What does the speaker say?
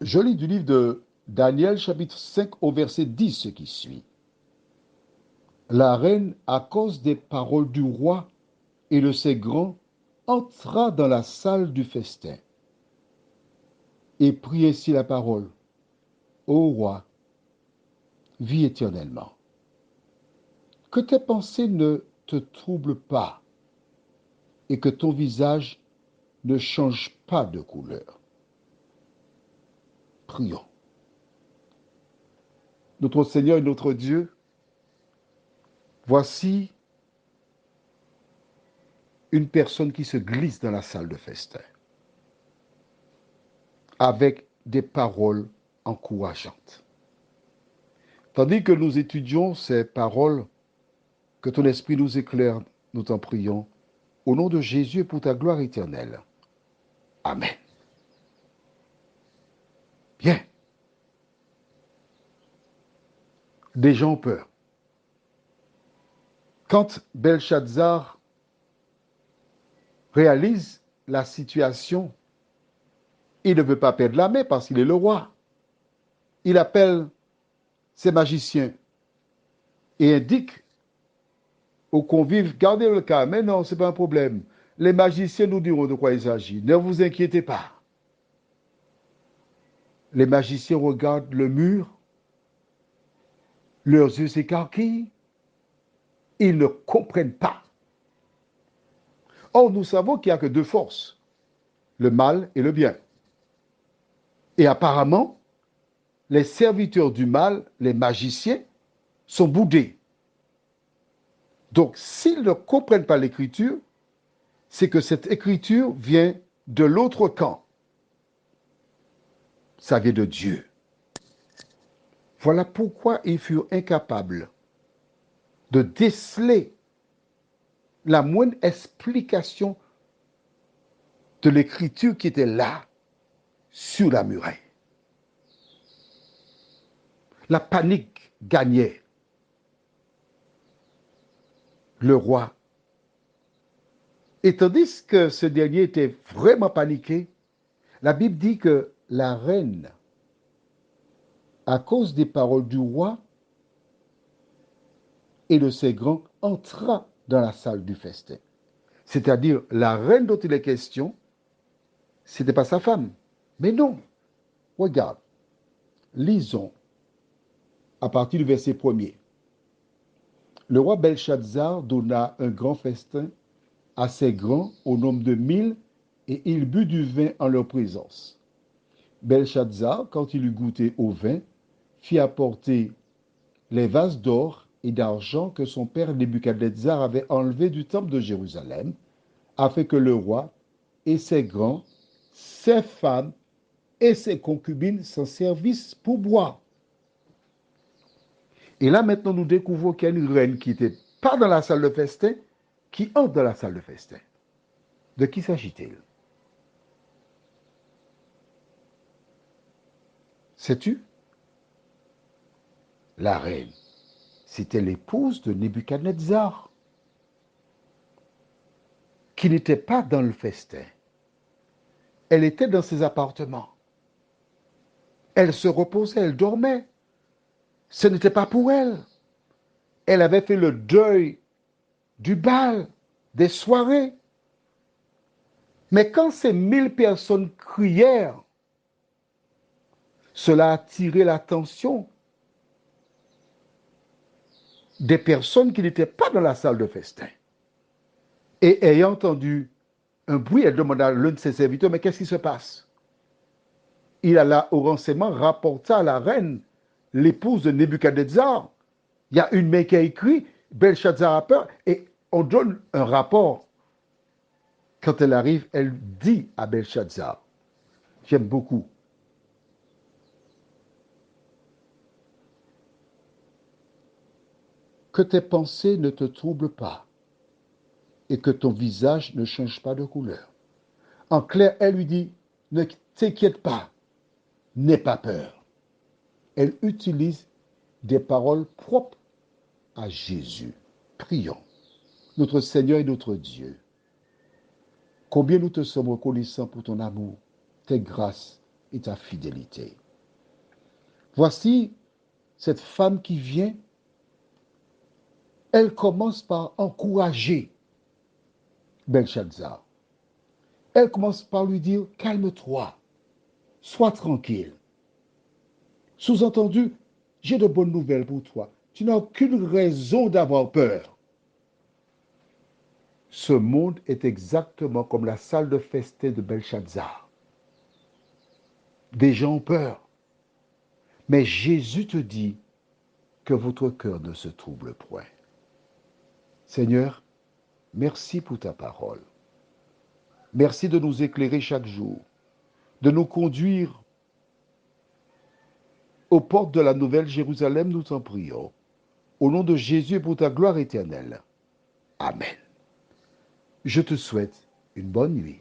Je lis du livre de Daniel, chapitre 5, au verset 10, ce qui suit. La reine, à cause des paroles du roi et de ses grands, entra dans la salle du festin et prit ainsi la parole. Ô roi, vis éternellement. Que tes pensées ne te troublent pas et que ton visage ne change pas de couleur. Prions. Notre Seigneur et notre Dieu, voici une personne qui se glisse dans la salle de festin avec des paroles encourageantes. Tandis que nous étudions ces paroles, que ton esprit nous éclaire, nous t'en prions, au nom de Jésus et pour ta gloire éternelle. Amen. Bien. Des gens ont peur. Quand Belshazzar réalise la situation, il ne veut pas perdre la main parce qu'il est le roi. Il appelle ses magiciens et indique aux convives, gardez le calme. Mais non, ce n'est pas un problème. Les magiciens nous diront de quoi il s'agit. Ne vous inquiétez pas. Les magiciens regardent le mur, leurs yeux s'écarquillent, ils ne comprennent pas. Or, nous savons qu'il n'y a que deux forces, le mal et le bien. Et apparemment, les serviteurs du mal, les magiciens, sont boudés. Donc, s'ils ne comprennent pas l'écriture, c'est que cette écriture vient de l'autre camp. Ça vient de Dieu. Voilà pourquoi ils furent incapables de déceler la moindre explication de l'écriture qui était là, sur la muraille. La panique gagnait le roi. Et tandis que ce dernier était vraiment paniqué, la Bible dit que la reine, à cause des paroles du roi et de ses grands, entra dans la salle du festin. C'est-à-dire, la reine dont il est question, ce n'était pas sa femme. Mais non, regarde, lisons à partir du verset 1er. Le roi Belshazzar donna un grand festin à ses grands au nombre de 1000 et il but du vin en leur présence. Belshazzar, quand il eut goûté au vin, fit apporter les vases d'or et d'argent que son père Nebuchadnezzar avait enlevés du temple de Jérusalem, afin que le roi et ses grands, ses femmes et ses concubines s'en servissent pour boire. Et là, maintenant, nous découvrons qu'il y a une reine qui n'était pas dans la salle de festin, qui entre dans la salle de festin. De qui s'agit-il? Sais-tu? La reine, c'était l'épouse de Nebuchadnezzar, qui n'était pas dans le festin. Elle était dans ses appartements. Elle se reposait, elle dormait. Ce n'était pas pour elle. Elle avait fait le deuil du bal, des soirées. Mais quand ces 1000 personnes crièrent, cela a attiré l'attention des personnes qui n'étaient pas dans la salle de festin. Et ayant entendu un bruit, elle demanda à l'un de ses serviteurs, mais qu'est-ce qui se passe? Il alla au renseignement, rapporta à la reine, l'épouse de Nebuchadnezzar. Il y a une main qui a écrit, Belshazzar a peur, et on donne un rapport. Quand elle arrive, elle dit à Belshazzar, j'aime beaucoup, que tes pensées ne te troublent pas et que ton visage ne change pas de couleur. En clair, elle lui dit, ne t'inquiète pas, n'aie pas peur. Elle utilise des paroles propres à Jésus. Prions. Notre Seigneur et notre Dieu, combien nous te sommes reconnaissants pour ton amour, tes grâces et ta fidélité. Voici cette femme qui vient, elle commence par encourager Belshazzar. Elle commence par lui dire, calme-toi, sois tranquille. Sous-entendu, j'ai de bonnes nouvelles pour toi. Tu n'as aucune raison d'avoir peur. Ce monde est exactement comme la salle de festin de Belshazzar. Des gens ont peur. Mais Jésus te dit que votre cœur ne se trouble point. Seigneur, merci pour ta parole. Merci de nous éclairer chaque jour, de nous conduire aux portes de la nouvelle Jérusalem, nous t'en prions. Au nom de Jésus et pour ta gloire éternelle. Amen. Je te souhaite une bonne nuit.